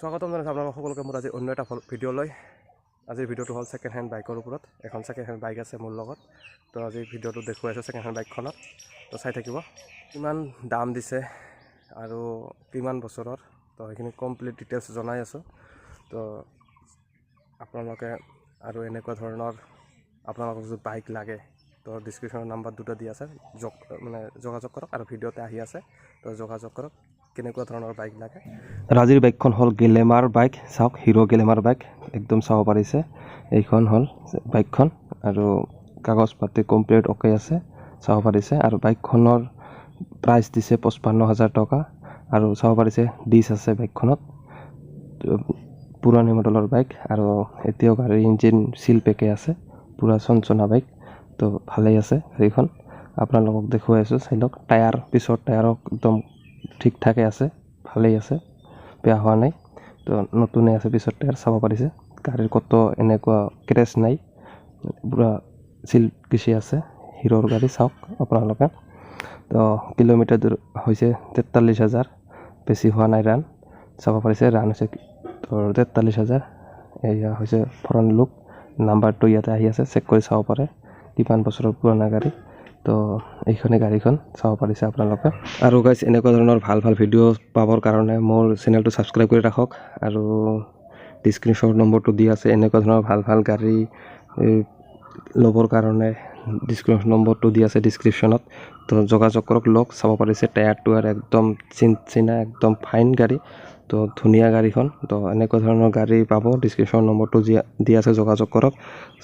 স্বাগতম জনাইছোঁ আপোনালোক সকলোকে মোৰ আজি অন্য এটা ভিডিঅ' লৈ। আজিৰ ভিডিঅ'টো হ'ল ছেকেণ্ড হেণ্ড বাইকৰ ওপৰত। এখন ছেকেণ্ড হেণ্ড বাইক আছে মোৰ লগত, তো আজি ভিডিঅ'টো দেখুৱাইছোঁ ছেকেণ্ড হেণ্ড বাইকখনত, তো চাই থাকিব। কিমান দাম দিছে আৰু কিমান বছৰৰ, তো সেইখিনি কমপ্লিট ডিটেইলছ জনাই আছোঁ। তো আপোনালোকে আৰু এনেকুৱা ধৰণৰ আপোনালোকক যদি বাইক লাগে তো ডিছক্ৰিপশ্যনৰ নাম্বাৰ দুটা দি আছে, যোগাযোগ কৰক। আৰু ভিডিঅ'তে আহি আছে, তো যোগাযোগ কৰক কেনেকুৱা ধৰণৰ বাইক লাগে। ৰাজিৰ বাইকখন হ'ল গ্লেমাৰ বাইক। চাওক, হিৰো গ্লেমাৰ বাইক একদম চাব পাৰিছে। এইখন হ'ল বাইকখন আৰু কাগজ পাতি কমপ্লিট অ'কে আছে, চাব পাৰিছে। আৰু বাইকখনৰ প্ৰাইচ দিছে 55,000 টকা। আৰু চাব পাৰিছে ডিছ আছে বাইকখনত, পুৰণি মডেলৰ বাইক। আৰু এতিয়াও গাড়ীৰ ইঞ্জিন চিল পেকে আছে, পূৰা চনচনা বাইক। তো ভালেই আছে গাড়ীখন, আপোনালোকক দেখুৱাই আছোঁ। চাই লওক, টায়াৰ পিছৰ টায়াৰো একদম ঠিক ঠাকে আছে, ভালেই আছে, বেয়া হোৱা নাই। তো নতুনেই আছে পিছৰ টায়াৰ, চাব পাৰিছে। গাড়ীৰ ক'তো এনেকুৱা ক্ৰেছ নাই, পূৰা চিল কিচি আছে। হিৰোৰ গাড়ী চাওক আপোনালোকে। তো কিলোমিটাৰ দূৰ হৈছে 43,000, বেছি হোৱা নাই ৰান, চাব পাৰিছে। ৰান হৈছে 43,000। এয়া হৈছে ফ্ৰণ্ট লুক, নাম্বাৰটো ইয়াতে আহি আছে, চেক কৰি চাব পাৰে কিমান বছৰৰ পুৰণা গাড়ী। তো এইখনে গাড়ীখন, চাব পাৰিছে আপোনালোকে। আৰু গাইজ, এনেকুৱা ধৰণৰ ভাল ভাল ভিডিঅ' পাবৰ কাৰণে মোৰ চেনেলটো ছাবস্ক্ৰাইব কৰি ৰাখক। আৰু ডিছক্ৰিপশ্যনৰ নম্বৰটো দি আছে, এনেকুৱা ধৰণৰ ভাল ভাল গাড়ী ল'বৰ কাৰণে ডিছক্ৰিপশ্যন নম্বৰটো দি আছে ডিছক্ৰিপশ্যনত। তো যোগাযোগ কৰক, লওক। চাব পাৰিছে টায়াৰটো আৰু একদম চিনা, একদম ফাইন গাড়ী। তো ধুনীয়া গাড়ীখন। তো এনেকুৱা ধৰণৰ গাড়ী পাব, ডিছক্ৰিপশ্যন নম্বৰটো দি আছে, যোগাযোগ কৰক।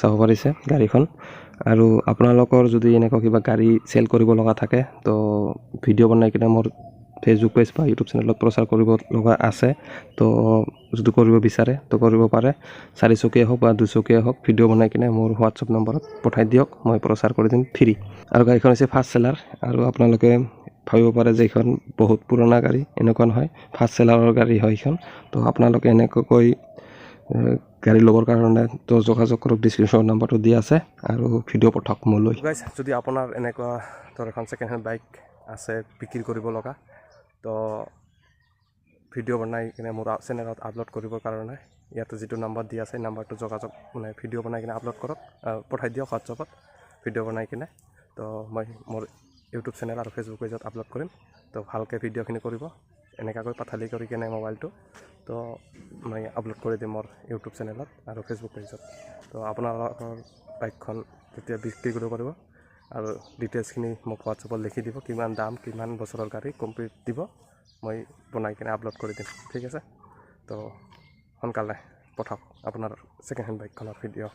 চাব পাৰিছে গাড়ীখন। আৰু আপোনালোকৰ যদি এনেকুৱা কিবা গাড়ী চেল কৰিব লগা থাকে, তো ভিডিঅ' বনাই কিনে মোৰ ফেচবুক পেজ বা ইউটিউব চেনেলত প্ৰচাৰ কৰিব লগা আছে। তো যদি কৰিব বিচাৰে তো কৰিব পাৰে। 4 চকীয়া হওক বা 2 চকীয়া হওক, ভিডিঅ' বনাই কিনে মোৰ হোৱাটছআপ নম্বৰত পঠাই দিয়ক, মই প্ৰচাৰ কৰি দিম ফ্ৰী। আৰু গাড়ীখন হৈছে ফাৰ্ষ্ট চেলাৰ। আৰু আপোনালোকে ভাবিব পাৰে যে এইখন বহুত পুৰণা গাড়ী, এনেকুৱা নহয়, ফাৰ্ষ্ট চেলাৰৰ গাড়ী হয় এইখন। তো আপোনালোকে এনেকুৱাকৈ গাড়ী ল'বৰ কাৰণে তো যোগাযোগ কৰক, ডিছক্ৰিপশ্যনৰ নাম্বাৰটো দি আছে। আৰু ভিডিঅ' পঠাওক মোলৈ। গাইজ, যদি আপোনাৰ এনেকুৱা ধৰ এখন ছেকেণ্ড হেণ্ড বাইক আছে বিক্ৰী কৰিব লগা, তো ভিডিঅ' বনাই কিনে মোৰ চেনেলত আপলোড কৰিবৰ কাৰণে ইয়াতে যিটো নাম্বাৰ দি আছে, নাম্বাৰটো যোগাযোগ ভিডিঅ' বনাই কিনে আপলোড কৰক, পঠাই দিয়ক হোৱাটছআপত ভিডিঅ' বনাই কিনে। তো মই মোৰ ইউটিউব চেনেল আৰু ফেচবুক পেজত আপলোড কৰিম। তো ভালকৈ ভিডিঅ'খিনি কৰিব, এনেকুৱাকৈ পাঠালি কৰি কিনে মোবাইলটো, তো মই আপলোড কৰি দিম মোৰ ইউটিউব চেনেলত আৰু ফেচবুক পেজত। তো আপোনালোকৰ বাইকখন তেতিয়া বিক্ৰী কৰিব পাৰিব। আৰু ডিটেইলছখিনি মোক হোৱাটছআপত লিখি দিব, কিমান দাম, কিমান বছৰৰ গাড়ী, কমপ্লিট দিব, মই বনাই কিনে আপলোড কৰি দিম, ঠিক আছে। তো সোনকালে পঠাওক আপোনাৰ ছেকেণ্ড হেণ্ড বাইকখনৰ ভিডিঅ'।